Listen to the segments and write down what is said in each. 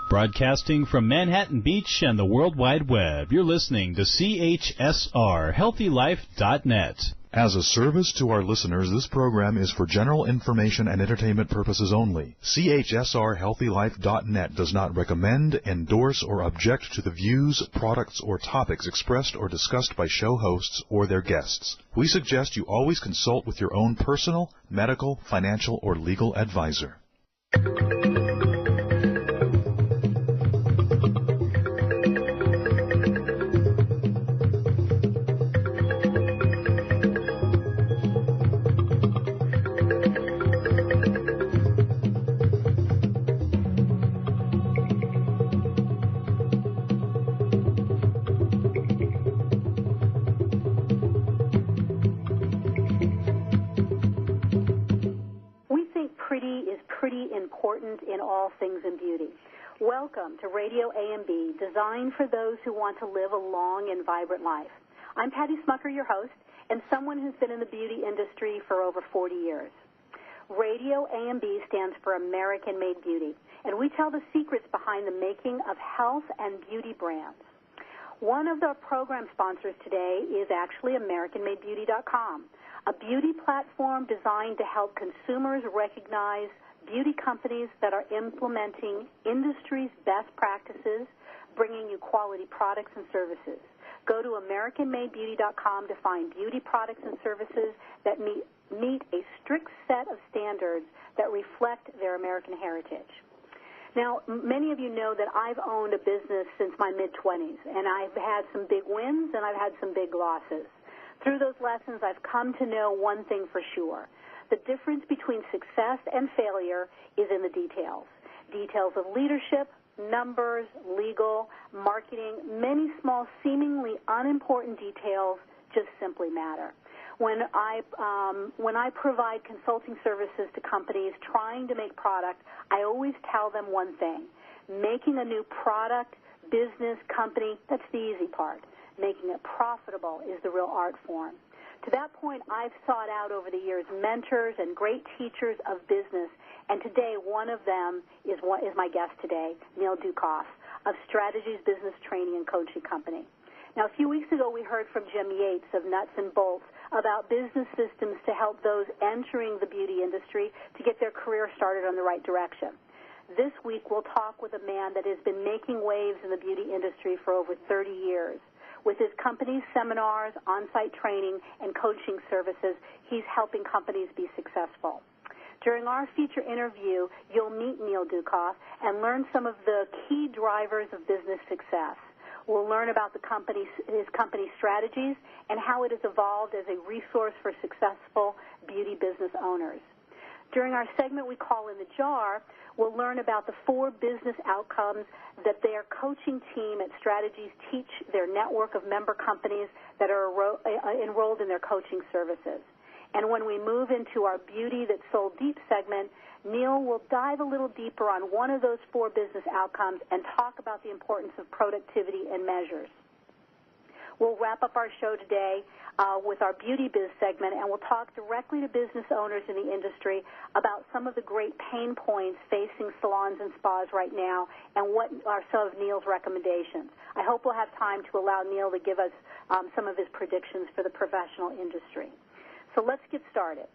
Broadcasting from Manhattan Beach and the World Wide Web, you're listening to CHSR, HealthyLife.net. As a service to our listeners, this program is for general information and entertainment purposes only. CHSR HealthyLife.net does not recommend, endorse, or object to the views, products, or topics expressed or discussed by show hosts or their guests. We suggest you always consult with your own personal, medical, financial, or legal advisor. In all things in beauty. Welcome to RadioAMB, designed for those who want to live a long and vibrant life. I'm Patty Schmucker, your host, and someone who's been in the beauty industry for over 40 years. RadioAMB stands for American-Made Beauty, and we tell the secrets behind the making of health and beauty brands. One of the program sponsors today is actually AmericanMadeBeauty.com, a beauty platform designed to help consumers recognize beauty companies that are implementing industry's best practices, bringing you quality products and services. Go to AmericanMadeBeauty.com to find beauty products and services that meet a strict set of standards that reflect their American heritage. Now, many of you know that I've owned a business since my mid-20s, and I've had some big wins and I've had some big losses. Through those lessons, I've come to know one thing for sure. The difference between success and failure is in the details. Details of leadership, numbers, legal, marketing, many small, seemingly unimportant details just simply matter. When I provide consulting services to companies trying to make product, I always tell them one thing. Making a new product, business, company, that's the easy part. Making it profitable is the real art form. To that point, I've sought out over the years mentors and great teachers of business, and today one of them is my guest today, Neil Ducoff of Strategies Business Training and Coaching Company. Now, a few weeks ago, we heard from Jim Yates of Nuts and Bolts about business systems to help those entering the beauty industry to get their career started on the right direction. This week, we'll talk with a man that has been making waves in the beauty industry for over 30 years. With his company's seminars, on-site training, and coaching services, he's helping companies be successful. During our feature interview, you'll meet Neil Ducoff and learn some of the key drivers of business success. We'll learn about his company's strategies and how it has evolved as a resource for successful beauty business owners. During our segment we call In the Jar, we'll learn about the 4 business outcomes that their coaching team at Strategies teach their network of member companies that are enrolled in their coaching services. And when we move into our Beauty That's Sold Deep segment, Neil will dive a little deeper on one of those 4 business outcomes and talk about the importance of productivity and measures. We'll wrap up our show today with our Beauty Biz segment, and we'll talk directly to business owners in the industry about some of the great pain points facing salons and spas right now and what are some of Neil's recommendations. I hope we'll have time to allow Neil to give us some of his predictions for the professional industry. So let's get started.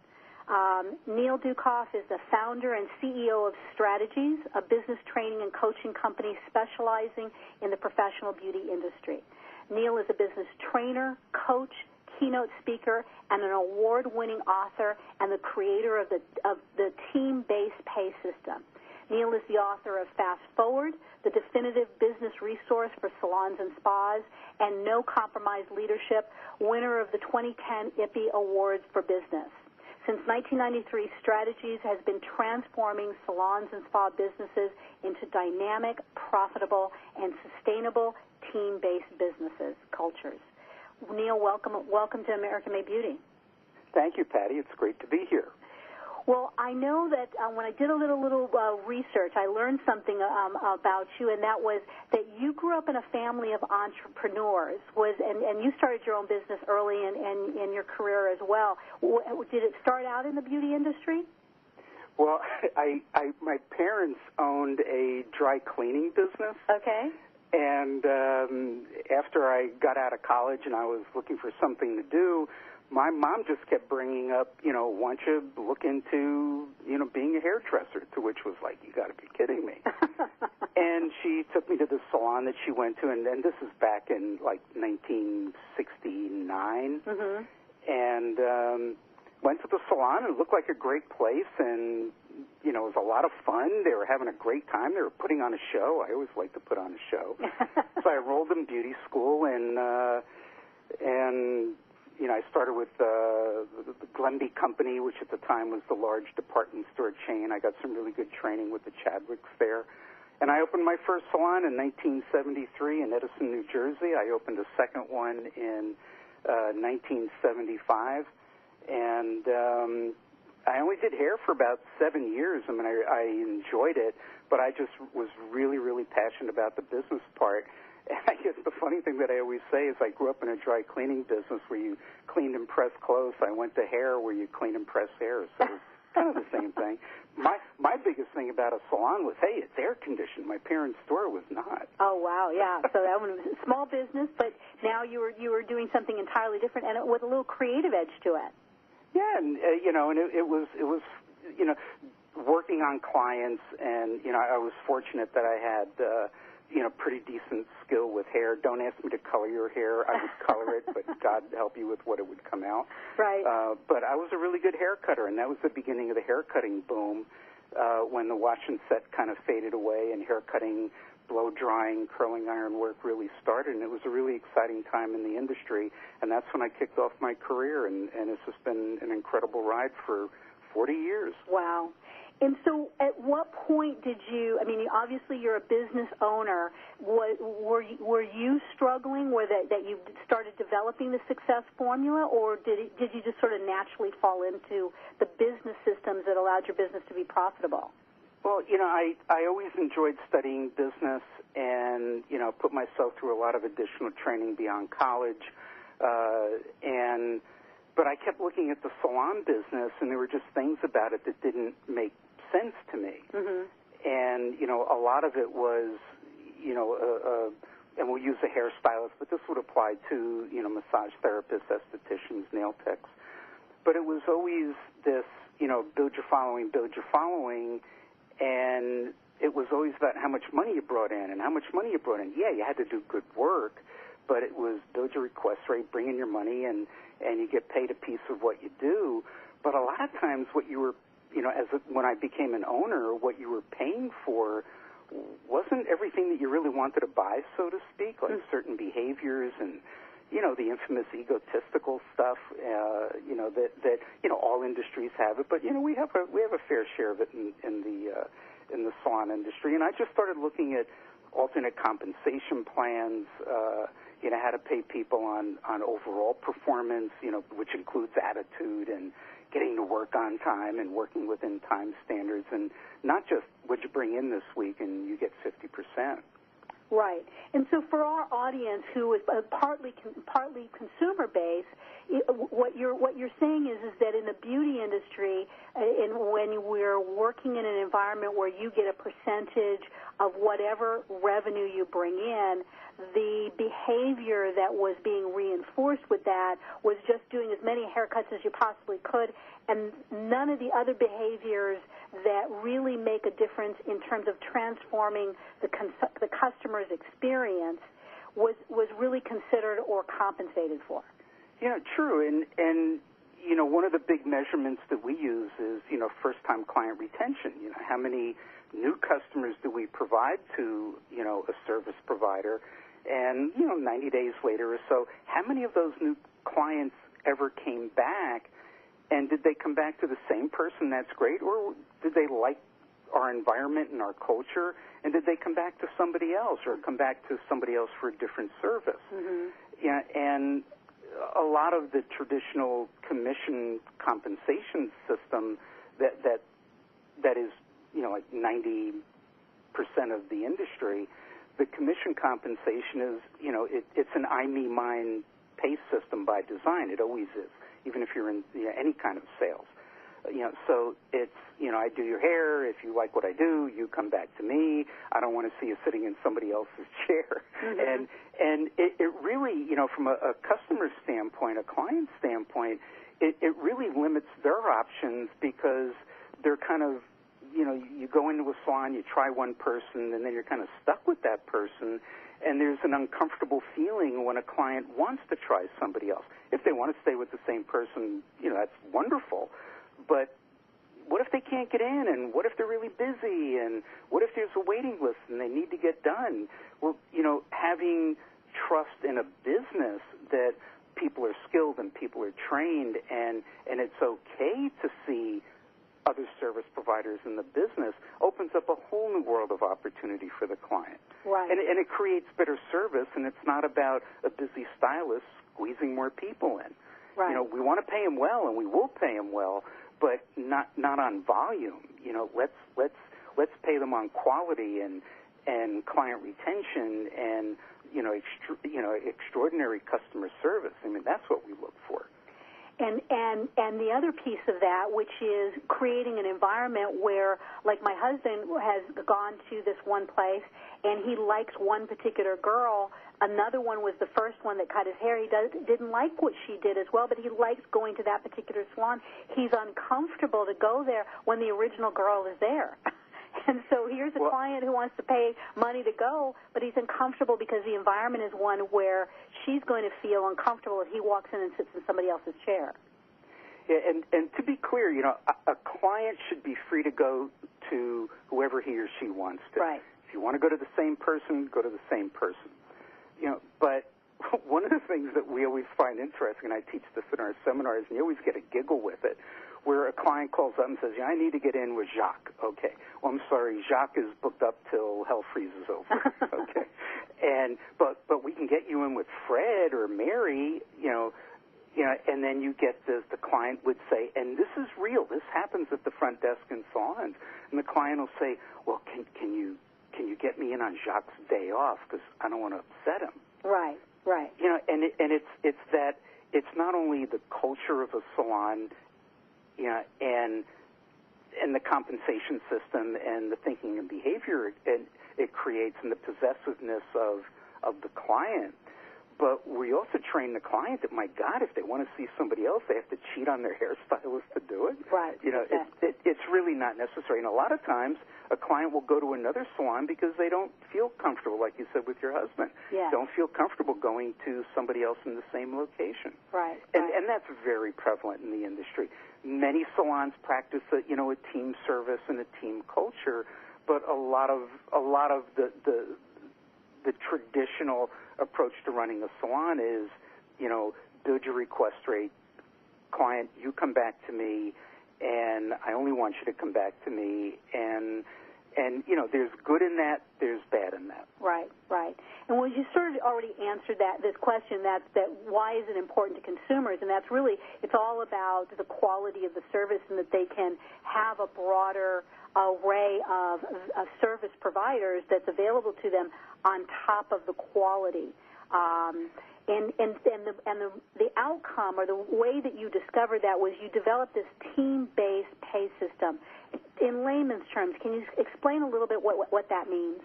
Neil Ducoff is the founder and CEO of Strategies, a business training and coaching company specializing in the professional beauty industry. Neil is a business trainer, coach, keynote speaker, and an award-winning author and the creator of the team-based pay system. Neil is the author of Fast Forward, the definitive business resource for salons and spas, and No Compromise Leadership, winner of the 2010 IPPY Awards for Business. Since 1993, Strategies has been transforming salons and spa businesses into dynamic, profitable, and sustainable team-based businesses, cultures. Neil, welcome to American Made Beauty. Thank you, Patty. It's great to be here. Well, I know that when I did a little research, I learned something about you, and that was that you grew up in a family of entrepreneurs, and you started your own business early in your career as well. Did it start out in the beauty industry? Well, my parents owned a dry cleaning business. Okay. And after I got out of college and I was looking for something to do, my mom just kept bringing up, why don't you look into, being a hairdresser, to which was like, you got to be kidding me. And she took me to the salon that she went to, and this is back in, 1969. Mm-hmm. And went to the salon, and it looked like a great place, and, it was a lot of fun. They were having a great time. They were putting on a show. I always like to put on a show. So I enrolled in beauty school, and I started with the Glenby Company, which at the time was the large department store chain. I got some really good training with the Chadwicks there. And I opened my first salon in 1973 in Edison, New Jersey. I opened a second one in 1975. And I only did hair for about 7 years. I mean, I enjoyed it, but I just was really, really passionate about the business part. And I guess the funny thing that I always say is I grew up in a dry cleaning business where you cleaned and pressed clothes. I went to hair where you clean and press hair, so it's kind of the same thing. My biggest thing about a salon was, hey, it's air conditioned. My parents' store was not. Oh wow, yeah. So that one was a small business, but now you were doing something entirely different and with a little creative edge to it. Yeah, and it was working on clients, and I was fortunate that I had pretty decent skill with hair. Don't ask me to color your hair. I would color it, but God help you with what it would come out. Right. But I was a really good hair cutter, and that was the beginning of the hair cutting boom when the wash and set kind of faded away and hair cutting, blow drying, curling iron work really started, and it was a really exciting time in the industry, and that's when I kicked off my career, and it's just been an incredible ride for 40 years. Wow. And so at what point did you, obviously you're a business owner, were you struggling with it, that you started developing the success formula, or did you just sort of naturally fall into the business systems that allowed your business to be profitable? Well, I always enjoyed studying business and, put myself through a lot of additional training beyond college. But I kept looking at the salon business, and there were just things about it that didn't make sense to me. Mm-hmm. And, a lot of it was, and we'll use a hairstylist, but this would apply to, massage therapists, estheticians, nail techs. But it was always this, build your following, and it was always about how much money you brought in and how much money you brought in. Yeah, you had to do good work, but it was build your request rate, bring in your money, and you get paid a piece of what you do. But a lot of times what you were, when I became an owner, what you were paying for wasn't everything that you really wanted to buy, so to speak, like certain behaviors and, the infamous egotistical stuff, that all industries have it, but we have a fair share of it in the salon industry. And I just started looking at alternate compensation plans, how to pay people on overall performance, which includes attitude and getting to work on time and working within time standards, and not just what you bring in this week and you get 50%. Right. And so for our audience who is partly consumer-based, what you're saying is that in the beauty industry, and when we're working in an environment where you get a percentage of whatever revenue you bring in, the behavior that was being reinforced with that was just doing as many haircuts as you possibly could, and none of the other behaviors that really make a difference in terms of transforming the customer's experience was really considered or compensated for. Yeah, true. And one of the big measurements that we use is, first-time client retention. How many new customers do we provide to, a service provider? And, 90 days later or so, how many of those new clients ever came back? And did they come back to the same person? That's great. Or did they like our environment and our culture? And did they come back to somebody else or come back to somebody else for a different service? Mm-hmm. Yeah, and a lot of the traditional commission compensation system that is, like 90% of the industry, the commission compensation is, it's an I, me, mine pay system by design. It always is, even if you're in any kind of sales. So it's, I do your hair. If you like what I do, you come back to me. I don't want to see you sitting in somebody else's chair. Mm-hmm. And it really, from a customer standpoint, a client standpoint, it really limits their options because they're kind of, you go into a salon, you try one person, and then you're kind of stuck with that person. And there's an uncomfortable feeling when a client wants to try somebody else. If they want to stay with the same person, that's wonderful. But what if they can't get in? And what if they're really busy? And what if there's a waiting list and they need to get done? Well, having trust in a business that people are skilled and people are trained and it's okay to see other service providers in the business opens up a whole new world of opportunity for the client. Right. And it creates better service, and it's not about a busy stylist squeezing more people in. Right. We want to pay them well, and we will pay them well, but not on volume. Let's pay them on quality and client retention and extraordinary customer service. I mean, that's what we look for. And the other piece of that, which is creating an environment where, like my husband has gone to this one place, and he likes one particular girl. Another one was the first one that cut his hair. He didn't like what she did as well, but he likes going to that particular salon. He's uncomfortable to go there when the original girl is there. And so here's a client who wants to pay money to go, but he's uncomfortable because the environment is one where she's going to feel uncomfortable if he walks in and sits in somebody else's chair. Yeah, and to be clear, a client should be free to go to whoever he or she wants to. Right. If you want to go to the same person, go to the same person. But one of the things that we always find interesting, and I teach this in our seminars, and you always get a giggle with it, where a client calls up and says, I need to get in with Jacques. Okay. Well, I'm sorry, Jacques is booked up till hell freezes over. Okay. But we can get you in with Fred or Mary, and then you get the client would say, and this is real. This happens at the front desk in salons. And the client will say, well, can you get me in on Jacques' day off because I don't want to upset him. Right. And it's that it's not only the culture of a salon, and the compensation system and the thinking and behavior it creates and the possessiveness of the client. But we also train the client that, my God, if they want to see somebody else, they have to cheat on their hairstylist to do it. Right. It's really not necessary. And a lot of times a client will go to another salon because they don't feel comfortable, like you said with your husband. Yeah. Don't feel comfortable going to somebody else in the same location. Right. And that's very prevalent in the industry. Many salons practice a team service and a team culture, but a lot of the traditional approach to running a salon is, build your request rate. Client, you come back to me, and I only want you to come back to me. And there's good in that, there's bad in that. Right. And well, you sort of already answered this question, that why is it important to consumers? And that's really, it's all about the quality of the service and that they can have a broader array of service providers that's available to them on top of the quality. And the outcome or the way that you discovered that was you developed this team-based pay system. In layman's terms, can you explain a little bit what that means?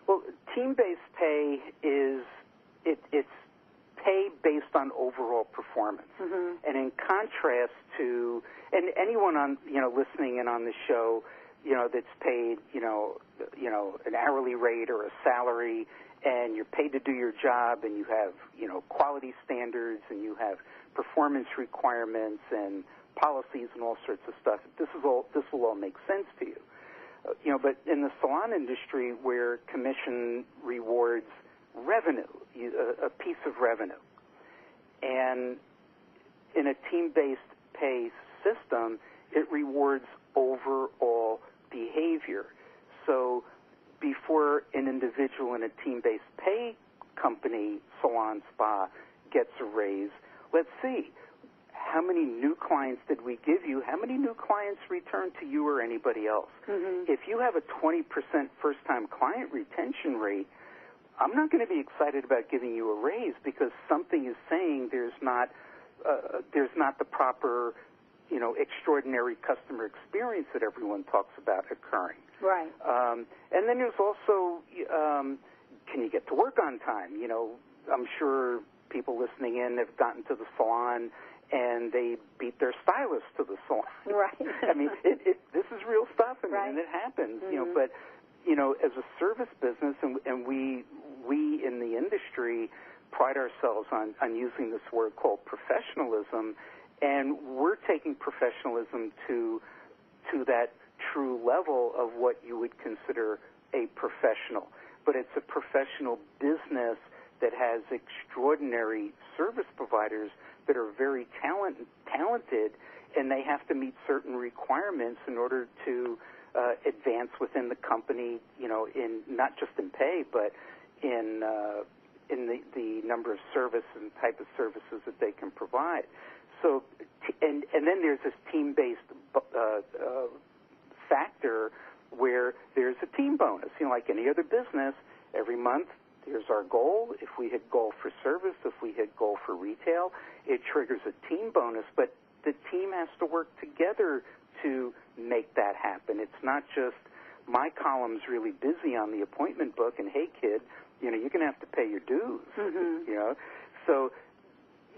Well, team-based pay is it's pay based on overall performance, and in contrast to anyone on listening in on the show, that's paid an hourly rate or a salary, and you're paid to do your job, and you have quality standards, and you have performance requirements and policies and all sorts of stuff. This will all make sense to you. But in the salon industry, where commission rewards revenue, a piece of revenue, and in a team-based pay system, it rewards overall behavior. So before an individual in a team-based pay company, salon, spa, gets a raise, let's see, how many new clients did we give you? How many new clients returned to you or anybody else? If you have a 20% first-time client retention rate, I'm not going to be excited about giving you a raise because something is saying there's not the proper extraordinary customer experience that everyone talks about occurring. Right. And then there's also, can you get to work on time? I'm sure people listening in have gotten to the salon and they beat their stylist to the salon. Right. I mean, this is real stuff, and it happens. Mm-hmm. But as a service business, and we in the industry pride ourselves on using this word called professionalism, and we're taking professionalism to that true level of what you would consider a professional. But it's a professional business that has extraordinary service providers that are very talented, and they have to meet certain requirements in order to advance within the company, in not just in pay, but in the number of service and type of services that they can provide. So, and then there's this team-based factor where there's a team bonus. Like any other business, every month here's our goal. If we hit goal for service, if we hit goal for retail, it triggers a team bonus. But the team has to work together to make that happen. It's not just my column's really busy on the appointment book, and hey, kid, you're going to have to pay your dues. Mm-hmm. So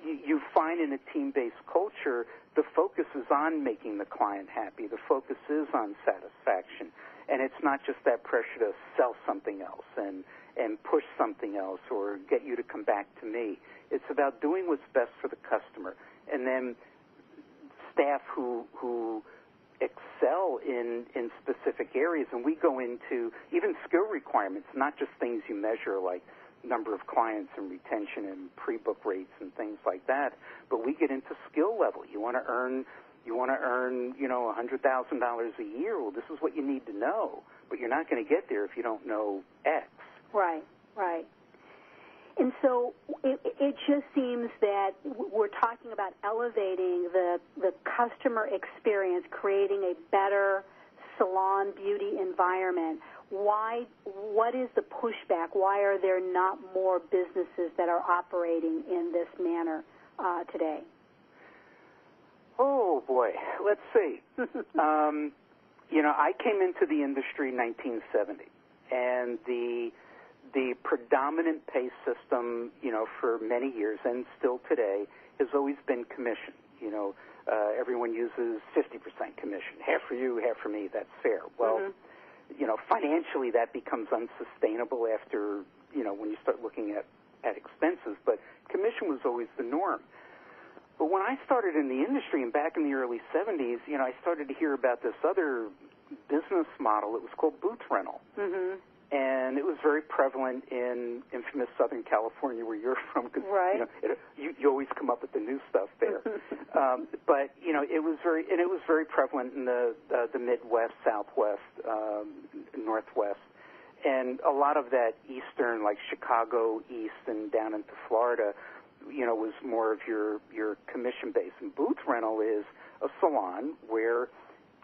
you find in a team-based culture, the focus is on making the client happy. The focus is on satisfaction. And it's not just that pressure to sell something else and push something else or get you to come back to me. It's about doing what's best for the customer. And then staff who excel in specific areas, and we go into even skill requirements, not just things you measure like number of clients and retention and pre-book rates and things like that, but we get into skill level. You want to earn $100,000 a year. Well, this is what you need to know, but you're not going to get there if you don't know X. Right. And so it just seems that we're talking about elevating the customer experience, creating a better salon beauty environment. What is the pushback? Why are there not more businesses that are operating in this manner today? Oh, boy. Let's see. I came into the industry in 1970, and the predominant pay system, for many years and still today, has always been commission. Everyone uses 50% commission. Half for you, half for me. That's fair. Well, financially that becomes unsustainable after, when you start looking at expenses. But commission was always the norm. But when I started in the industry, and back in the early 70s, I started to hear about this other business model. It was called booth rental. Mm-hmm. And it was very prevalent in infamous Southern California, where you're from, because you always come up with the new stuff there. But it was very prevalent in the Midwest, Southwest, Northwest, and a lot of that Eastern, like Chicago East and down into Florida, was more of your commission base. And booth rental is a salon where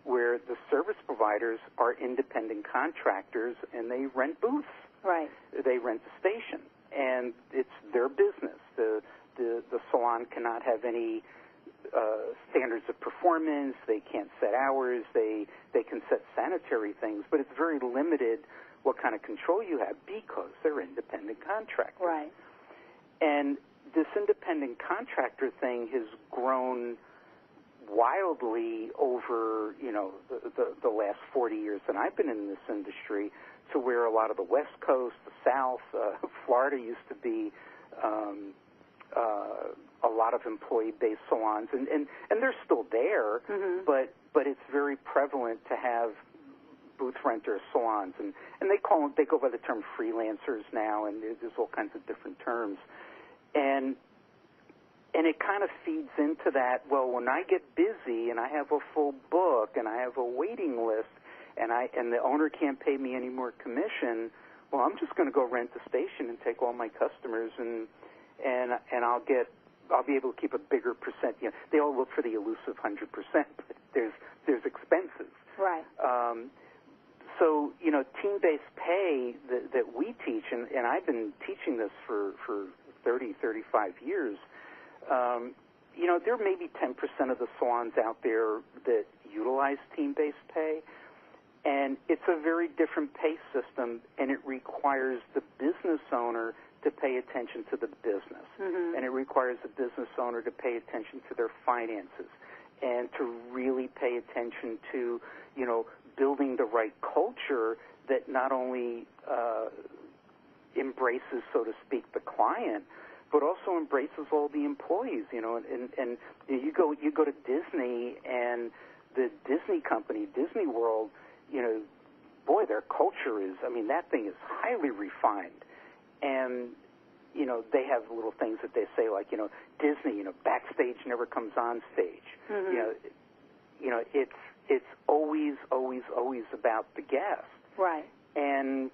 the service providers are independent contractors, and they rent booths. Right. They rent the station, and it's their business. The salon cannot have any standards of performance. They can't set hours. They can set sanitary things, but it's very limited what kind of control you have because they're independent contractors. Right. And this independent contractor thing has grown wildly over, the last 40 years that I've been in this industry, to where a lot of the West Coast, the South, Florida used to be a lot of employee-based salons, and they're still there, mm-hmm. but it's very prevalent to have booth renter salons, and they go by the term freelancers now, and there's all kinds of different terms, and it kind of feeds into that. Well, when I get busy and I have a full book and I have a waiting list, and the owner can't pay me any more commission, well, I'm just going to go rent the station and take all my customers, and I'll be able to keep a bigger percent. They all look for the elusive 100%, but there's expenses. Right. So team-based pay that we teach, and I've been teaching this for 30, 35 years. there may be 10% of the salons out there that utilize team-based pay, and it's a very different pay system, and it requires the business owner to pay attention to the business, and it requires the business owner to pay attention to their finances and to really pay attention to, building the right culture that not only embraces, so to speak, the client, but also embraces all the employees, and you go to Disney and the Disney company, Disney World, boy, their culture is, that thing is highly refined. And, they have little things that they say like, Disney, backstage never comes on stage. It's always about the guest. Right. And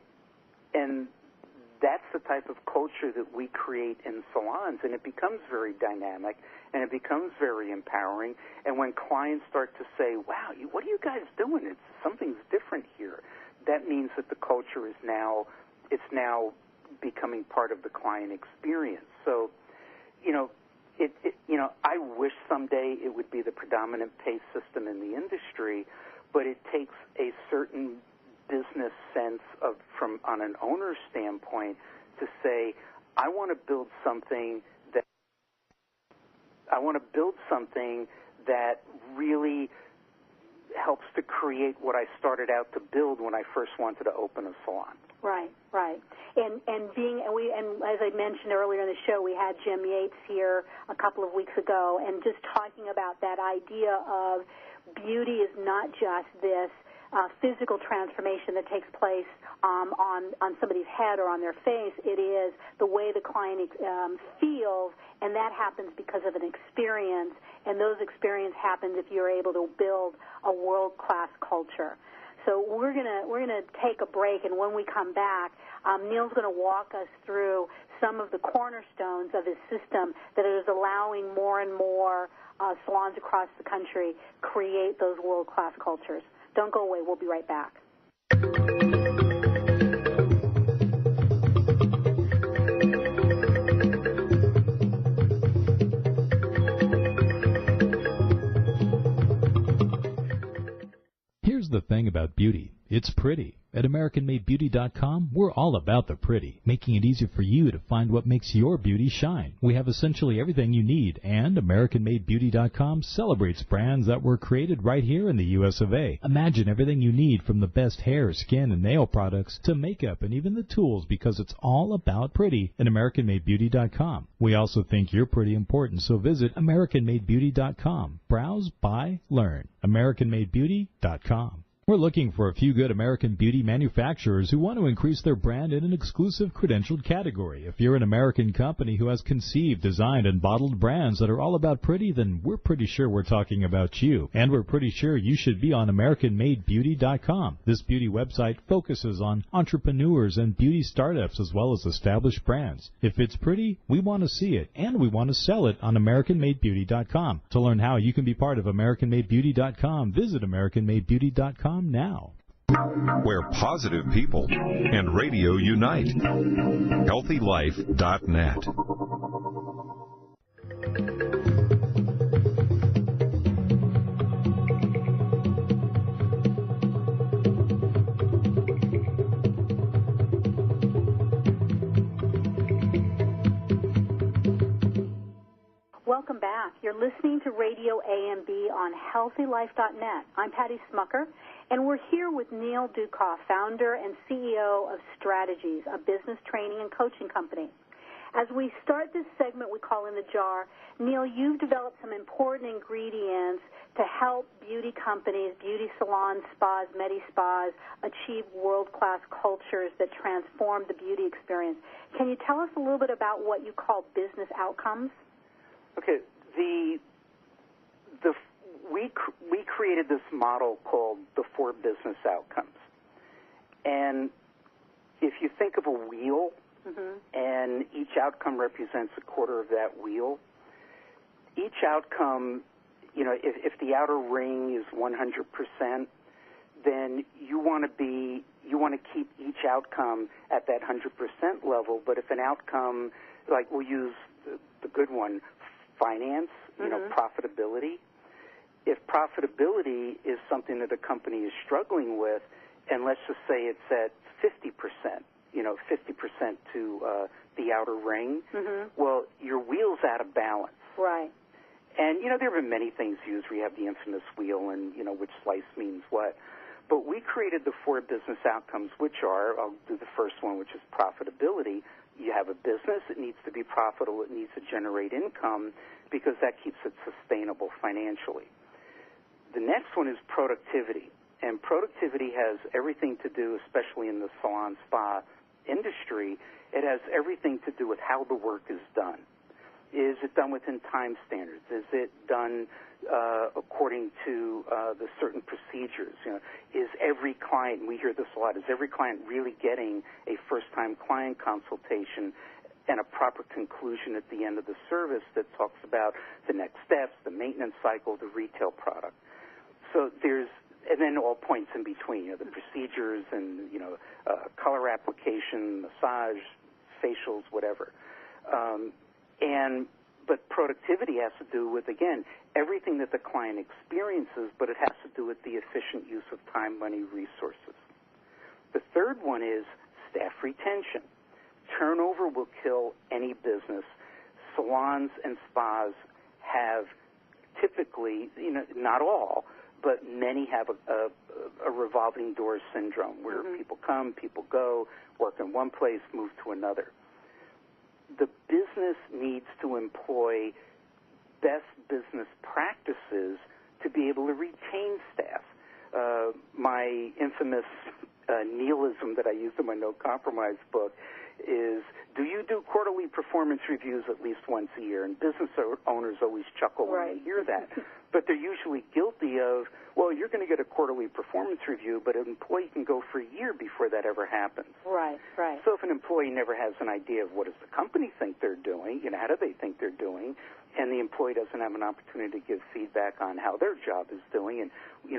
that's the type of culture that we create in salons, and it becomes very dynamic, and it becomes very empowering. And when clients start to say, wow, what are you guys doing? Something's different here. That means that the culture is now becoming part of the client experience. So, I wish someday it would be the predominant pay system in the industry, but it takes a certain business sense on an owner's standpoint to say, I want to build something that really helps to create what I started out to build when I first wanted to open a salon. Right. And as I mentioned earlier in the show, we had Jim Yates here a couple of weeks ago, and just talking about that idea of beauty is not just this physical transformation that takes place on somebody's head or on their face. It is the way the client feels, and that happens because of an experience, and those experiences happen if you're able to build a world-class culture. So we're gonna take a break, and when we come back, Neil's going to walk us through some of the cornerstones of his system that is allowing more and more salons across the country create those world-class cultures. Don't go away. We'll be right back. Here's the thing about beauty. It's pretty. At AmericanMadeBeauty.com, we're all about the pretty, making it easy for you to find what makes your beauty shine. We have essentially everything you need, and AmericanMadeBeauty.com celebrates brands that were created right here in the U.S. of A. Imagine everything you need from the best hair, skin, and nail products to makeup and even the tools, because it's all about pretty at AmericanMadeBeauty.com. We also think you're pretty important, so visit AmericanMadeBeauty.com. Browse, buy, learn. AmericanMadeBeauty.com. We're looking for a few good American beauty manufacturers who want to increase their brand in an exclusive credentialed category. If you're an American company who has conceived, designed, and bottled brands that are all about pretty, then we're pretty sure we're talking about you. And we're pretty sure you should be on AmericanMadeBeauty.com. This beauty website focuses on entrepreneurs and beauty startups as well as established brands. If it's pretty, we want to see it, and we want to sell it on AmericanMadeBeauty.com. To learn how you can be part of AmericanMadeBeauty.com, visit AmericanMadeBeauty.com now. Where positive people and radio unite. HealthyLife.net. Welcome back. You're listening to RadioAMB on HealthyLife.net. I'm Patty Schmucker, and we're here with Neil Ducoff, founder and CEO of Strategies, a business training and coaching company. As we start this segment we call In the Jar, Neil, you've developed some important ingredients to help beauty companies, beauty salons, spas, medi-spas achieve world-class cultures that transform the beauty experience. Can you tell us a little bit about what you call business outcomes? Okay, we created this model called the 4 business outcomes. And if you think of a wheel, and each outcome represents a quarter of that wheel, each outcome, if the outer ring is 100%, then you want to keep each outcome at that 100% level. But if an outcome, like we'll use the good one, finance, profitability. If profitability is something that a company is struggling with, and let's just say it's at 50%, 50% to the outer ring, well, your wheel's out of balance. Right. And, there have been many things used. We have the infamous wheel and, which slice means what. But we created the 4 business outcomes, which are, I'll do the first one, which is profitability. You have a business, it needs to be profitable, it needs to generate income because that keeps it sustainable financially. The next one is productivity. And productivity has everything to do, especially in the salon spa industry, it has everything to do with how the work is done. Is it done within time standards? Is it done according to the certain procedures? Is every client, and we hear this a lot, is every client really getting a first-time client consultation and a proper conclusion at the end of the service that talks about the next steps, the maintenance cycle, the retail product? So and then all points in between, the procedures and, color application, massage, facials, whatever. But productivity has to do with, again, everything that the client experiences, but it has to do with the efficient use of time, money, resources. The third one is staff retention. Turnover will kill any business. Salons and spas have typically, not all, but many have a revolving door syndrome where people come, people go, work in one place, move to another. The business needs to employ best business practices to be able to retain staff. My infamous nihilism that I used in my No Compromise book is, do you do quarterly performance reviews at least once a year? And business owners always chuckle when they hear that. But they're usually guilty of, well, you're going to get a quarterly performance review, but an employee can go for a year before that ever happens. Right. So if an employee never has an idea of what does the company think they're doing, how do they think they're doing, and the employee doesn't have an opportunity to give feedback on how their job is doing and,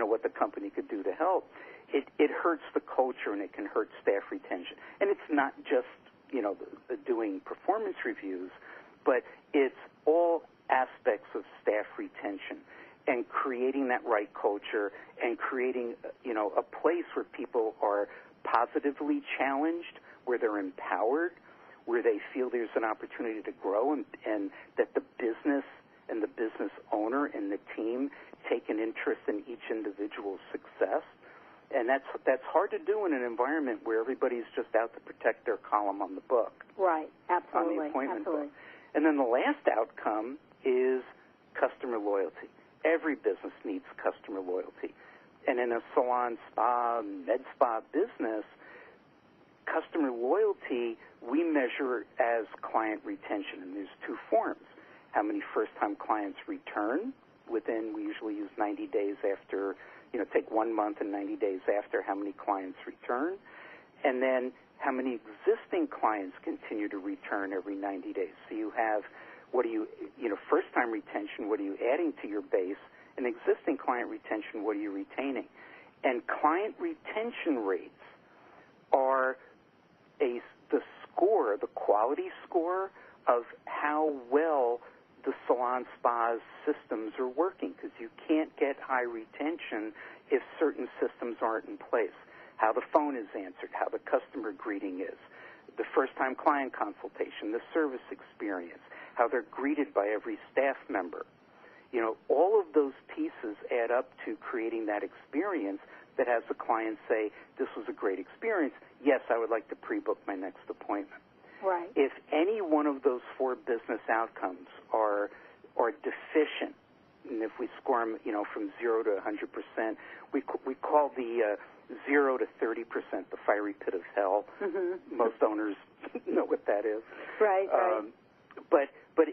what the company could do to help, it hurts the culture and it can hurt staff retention. And it's not just, doing performance reviews, but it's all aspects of staff retention and creating that right culture and creating, a place where people are positively challenged, where they're empowered, where they feel there's an opportunity to grow and that the business and the business owner and the team take an interest in each individual's success. And that's hard to do in an environment where everybody's just out to protect their column on the book. Right, absolutely. On the appointment absolutely. book. And then the last outcome is customer loyalty. Every business needs customer loyalty. And in a salon, spa, med spa business, customer loyalty we measure as client retention. And there's 2 forms. How many first-time clients return within, we usually use 90 days after, take 1 month and 90 days after how many clients return. And then how many existing clients continue to return every 90 days. So you have, first-time retention, what are you adding to your base? And existing client retention, what are you retaining? And client retention rates are the score, the quality score of how well the salon spas systems are working, because you can't get high retention if certain systems aren't in place. How the phone is answered, how the customer greeting is, the first-time client consultation, the service experience, how they're greeted by every staff member. All of those pieces add up to creating that experience that has the client say, this was a great experience. Yes, I would like to pre-book my next appointment. Right. If any one of those 4 business outcomes are deficient, and if we score them, from 0 to 100%, we call the 0 to 30% the fiery pit of hell. Most owners know what that is. Right. But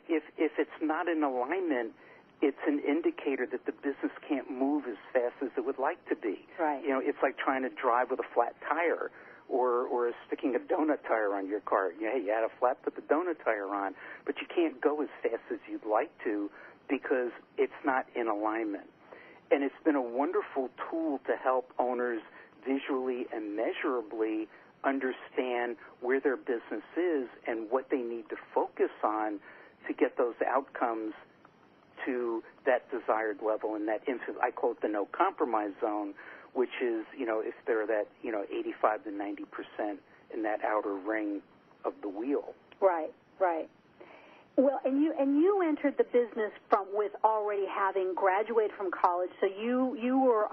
if it's not in alignment, it's an indicator that the business can't move as fast as it would like to be. Right. It's like trying to drive with a flat tire or sticking a donut tire on your car. You had a flat, put the donut tire on, but you can't go as fast as you'd like to because it's not in alignment. And it's been a wonderful tool to help owners visually and measurably understand where their business is and what they need to focus on to get those outcomes to that desired level and that I call it the no compromise zone, which is, if they're that, 85 to 90% in that outer ring of the wheel. Right. Well, and you entered the business with already having graduated from college, so you were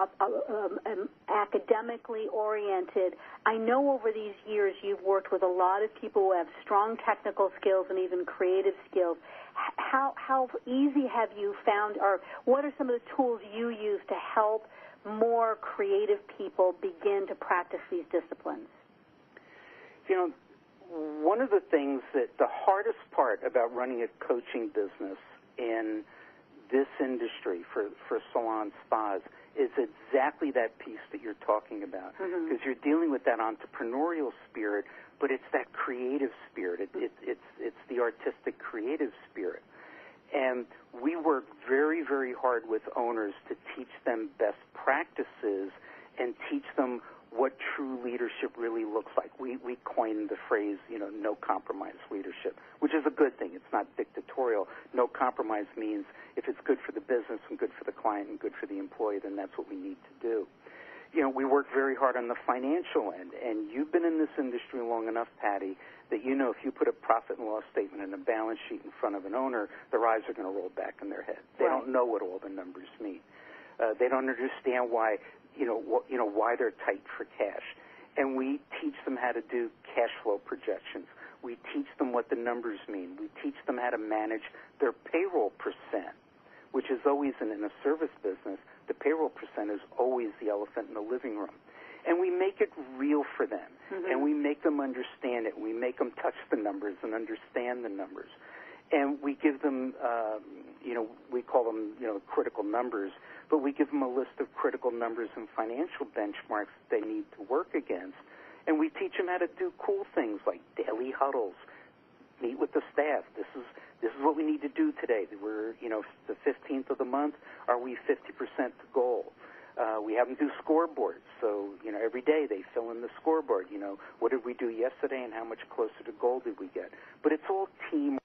academically oriented. I know over these years you've worked with a lot of people who have strong technical skills and even creative skills. How easy have you found, or what are some of the tools you use to help more creative people begin to practice these disciplines? One of the things that the hardest part about running a coaching business in this industry for salon spas is exactly that piece that you're talking about, because you're dealing with that entrepreneurial spirit, but it's that creative spirit. It's the artistic creative spirit. And we work very, very hard with owners to teach them best practices and teach them what true leadership really looks like. We coined the phrase, no compromise leadership, which is a good thing. It's not dictatorial. No compromise means if it's good for the business and good for the client and good for the employee, then that's what we need to do. We work very hard on the financial end, and you've been in this industry long enough, Patty, that if you put a profit and loss statement and a balance sheet in front of an owner, their eyes are going to roll back in their head. They don't know what all the numbers mean. They don't understand why why they're tight for cash. And we teach them how to do cash flow projections. We teach them what the numbers mean. We teach them how to manage their payroll percent, which is always in a service business. The payroll percent is always the elephant in the living room. And we make it real for them, and we make them understand it. We make them touch the numbers and understand the numbers. And we give them, we call them, critical numbers, but we give them a list of critical numbers and financial benchmarks that they need to work against. And we teach them how to do cool things like daily huddles, meet with the staff. This is what we need to do today. We're, the 15th of the month. Are we 50% to goal? We have them do scoreboards. So, every day they fill in the scoreboard. What did we do yesterday and how much closer to goal did we get? But it's all team.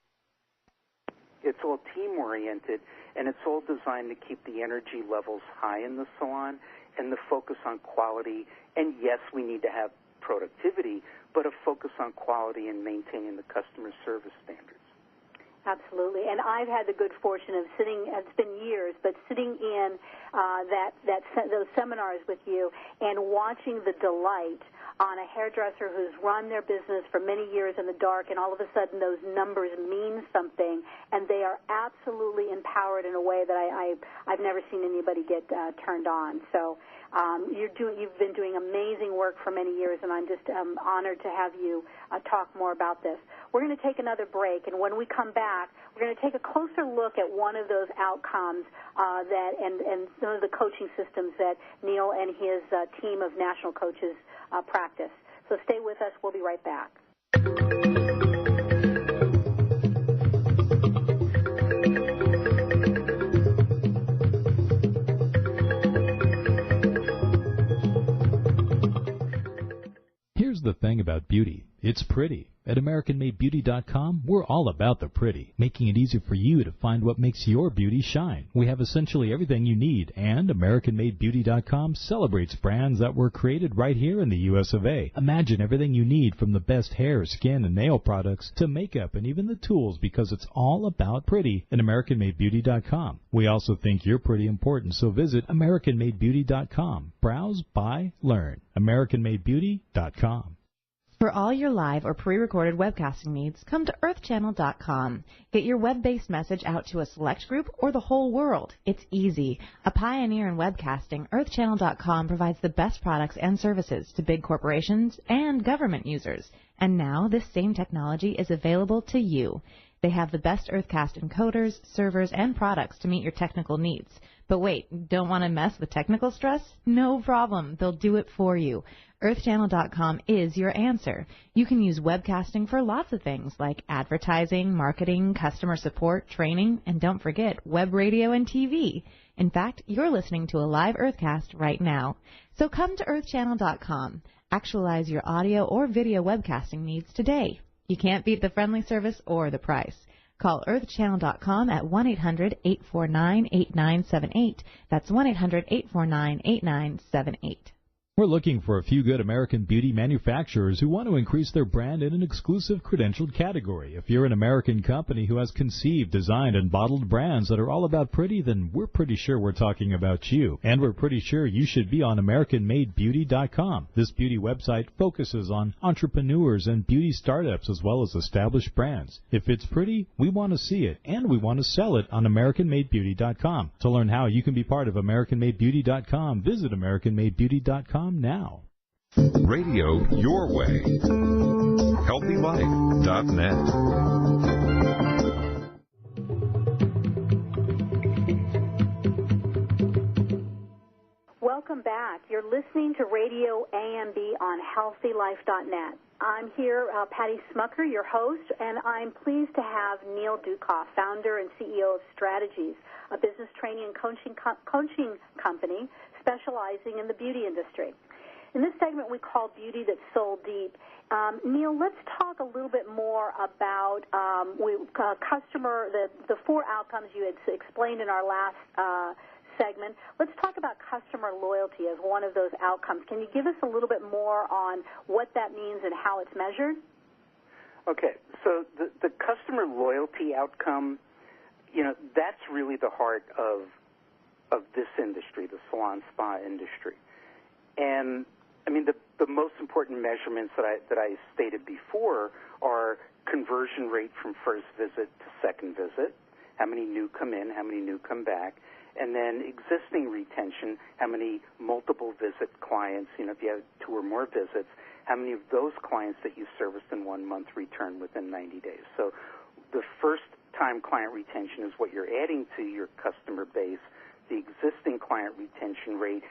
It's all team-oriented, and it's all designed to keep the energy levels high in the salon and the focus on quality. And, yes, we need to have productivity, but a focus on quality and maintaining the customer service standards. Absolutely. And I've had the good fortune of sitting, it's been years, but sitting in those seminars with you and watching the delight on a hairdresser who's run their business for many years in the dark, and all of a sudden those numbers mean something, and they are absolutely empowered in a way that I've never seen anybody get turned on. So you've been doing amazing work for many years, and I'm just honored to have you talk more about this. We're going to take another break, and when we come back, we're going to take a closer look at one of those outcomes and some of the coaching systems that Neil and his team of national coaches practice. So stay with us. We'll be right back. Here's the thing about beauty. It's pretty. At AmericanMadeBeauty.com, we're all about the pretty, making it easy for you to find what makes your beauty shine. We have essentially everything you need, and AmericanMadeBeauty.com celebrates brands that were created right here in the U.S. of A. Imagine everything you need from the best hair, skin, and nail products to makeup and even the tools, because it's all about pretty at AmericanMadeBeauty.com. We also think you're pretty important, so visit AmericanMadeBeauty.com. Browse, buy, learn. AmericanMadeBeauty.com. For all your live or pre-recorded webcasting needs, come to earthchannel.com. Get your web-based message out to a select group or the whole world. It's easy. A pioneer in webcasting, earthchannel.com provides the best products and services to big corporations and government users. And now this same technology is available to you. They have the best Earthcast encoders, servers, and products to meet your technical needs. But wait, don't want to mess with technical stress? No problem. They'll do it for you. EarthChannel.com is your answer. You can use webcasting for lots of things like advertising, marketing, customer support, training, and don't forget web radio and TV. In fact, you're listening to a live Earthcast right now. So come to EarthChannel.com. Actualize your audio or video webcasting needs today. You can't beat the friendly service or the price. Call earthchannel.com at 1-800-849-8978. That's 1-800-849-8978. We're looking for a few good American beauty manufacturers who want to increase their brand in an exclusive credentialed category. If you're an American company who has conceived, designed, and bottled brands that are all about pretty, then we're pretty sure we're talking about you. And we're pretty sure you should be on AmericanMadeBeauty.com. This beauty website focuses on entrepreneurs and beauty startups as well as established brands. If it's pretty, we want to see it, and we want to sell it on AmericanMadeBeauty.com. To learn how you can be part of AmericanMadeBeauty.com, visit AmericanMadeBeauty.com now. Radio your way. HealthyLife.net. Welcome back. You're listening to Radio AMB on HealthyLife.net. I'm here, Patty Schmucker, your host, and I'm pleased to have Neil Ducoff, founder and CEO of Strategies, a business training and coaching company specializing in the beauty industry. In this segment, we call Beauty That's Soul Deep. Neil, let's talk a little bit more about the 4 outcomes you had explained in our last segment. Let's talk about customer loyalty as one of those outcomes. Can you give us a little bit more on what that means and how it's measured? Okay, so the customer loyalty outcome, that's really the heart of this industry, the salon spa industry. And I mean, the most important measurements that I stated before are conversion rate from first visit to second visit, how many new come in, how many new come back, and then existing retention, how many multiple visit clients, if you have 2 or more visits, how many of those clients that you serviced in 1 month return within 90 days. So the first-time client retention is what you're adding to your customer base. The existing client retention rate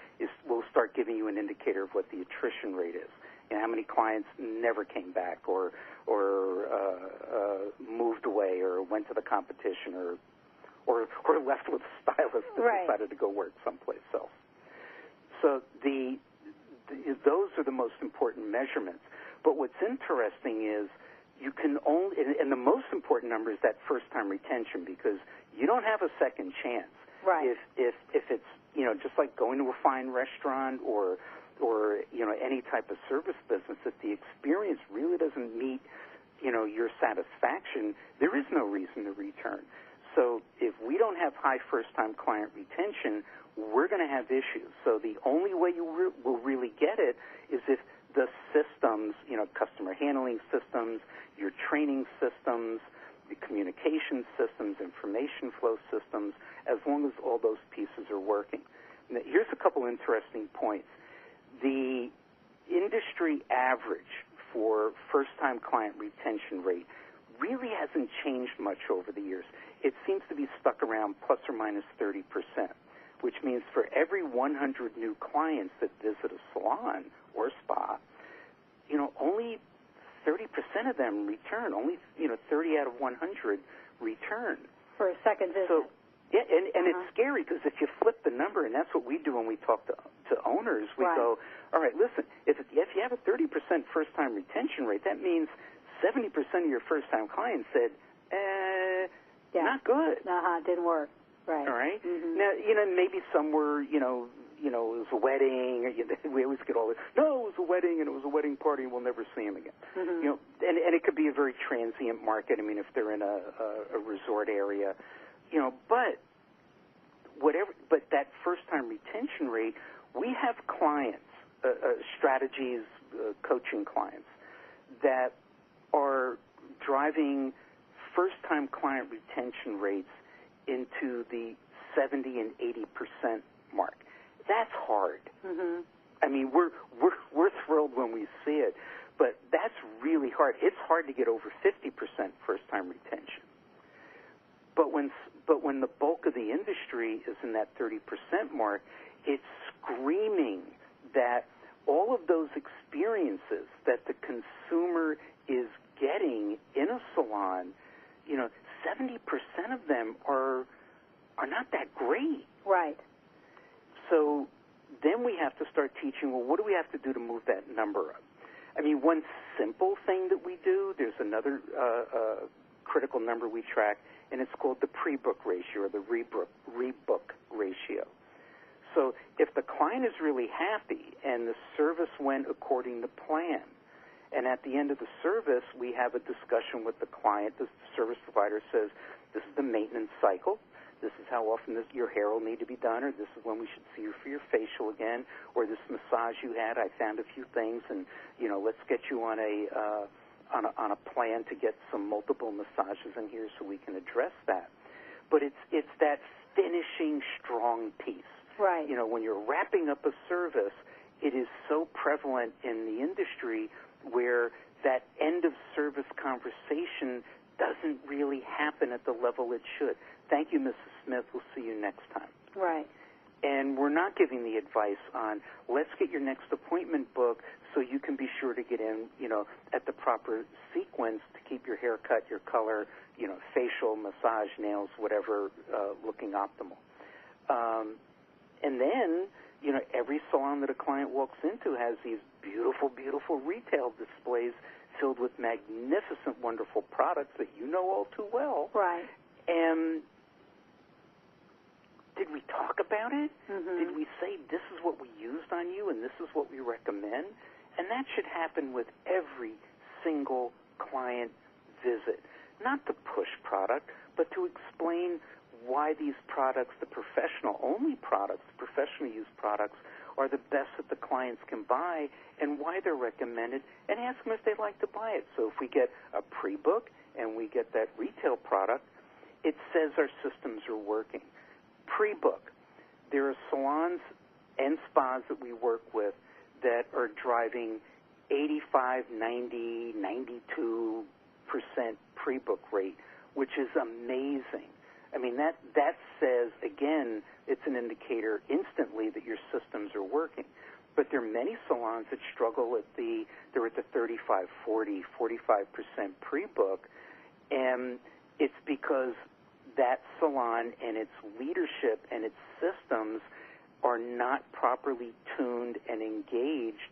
will start giving you an indicator of what the attrition rate is. How many clients never came back or moved away or went to the competition or left with a stylist that decided to go work someplace else. So those are the most important measurements. But what's interesting is you can only, and the most important number is that first-time retention, because you don't have a second chance. Right. If it's just like going to a fine restaurant or any type of service business, if the experience really doesn't meet your satisfaction, there is no reason to return. So if we don't have high first-time client retention, we're going to have issues. So the only way you will really get it is if the systems, customer handling systems, your training systems, the communication systems, information flow systems, as long as all those pieces are working. Now, here's a couple interesting points. The industry average for first-time client retention rate really hasn't changed much over the years. It seems to be stuck around plus or minus 30%, which means for every 100 new clients that visit a salon or spa, only 30% of them return. Only 30 out of 100 return for a second visit. So, yeah, and it's scary because if you flip the number, and that's what we do when we talk to owners, we go, all right, listen, if you have a 30% first-time retention rate, that means 70% of your first-time clients said, not good. Didn't work. Right. All right. Mm-hmm. Now, maybe some were, it was a wedding. We always get all this. No, it was a wedding, and it was a wedding party, and we'll never see them again. Mm-hmm. And it could be a very transient market. I mean, if they're in a resort area, but that first-time retention rate, we have clients, strategies, coaching clients that are driving first-time client retention rates into the 70 and 80% mark. That's hard. Mm-hmm. I mean, we're thrilled when we see it, but that's really hard. It's hard to get over 50% first-time retention. But when the bulk of the industry is in that 30% mark, it's screaming that all of those experiences that the consumer is getting in a salon, 70% of them are not that great. Right. So then we have to start teaching, well, what do we have to do to move that number up? I mean, one simple thing that we do, there's another critical number we track, and it's called the pre-book ratio or the rebook ratio. So if the client is really happy and the service went according to plan, and at the end of the service we have a discussion with the client, the service provider says, this is the maintenance cycle, this is how often your hair will need to be done, or this is when we should see you for your facial again, or this massage you had, I found a few things, and let's get you on a plan to get some multiple massages in here so we can address that. But it's that finishing strong piece. Right. When you're wrapping up a service, it is so prevalent in the industry where that end of service conversation doesn't really happen at the level it should. Thank you, Mrs. Smith. We'll see you next time. Right. And we're not giving the advice on let's get your next appointment booked so you can be sure to get in, at the proper sequence to keep your hair cut, your color, facial, massage, nails, whatever, looking optimal. And then, every salon that a client walks into has these beautiful, beautiful retail displays filled with magnificent, wonderful products that you know all too well. Right. And did we talk about it? Mm-hmm. Did we say this is what we used on you and this is what we recommend? And that should happen with every single client visit. Not to push product, but to explain why these products, the professional-only products, the professional-use products, are the best that the clients can buy and why they're recommended, and ask them if they'd like to buy it. So if we get a pre-book and we get that retail product, it says our systems are working. Pre-book. There are salons and spas that we work with that are driving 85, 90, 92% pre-book rate, which is amazing. I mean, that says, again, it's an indicator instantly that your systems are working. But there are many salons that struggle they're at the 35, 40, 45% pre-book, and it's because that salon and its leadership and its systems are not properly tuned and engaged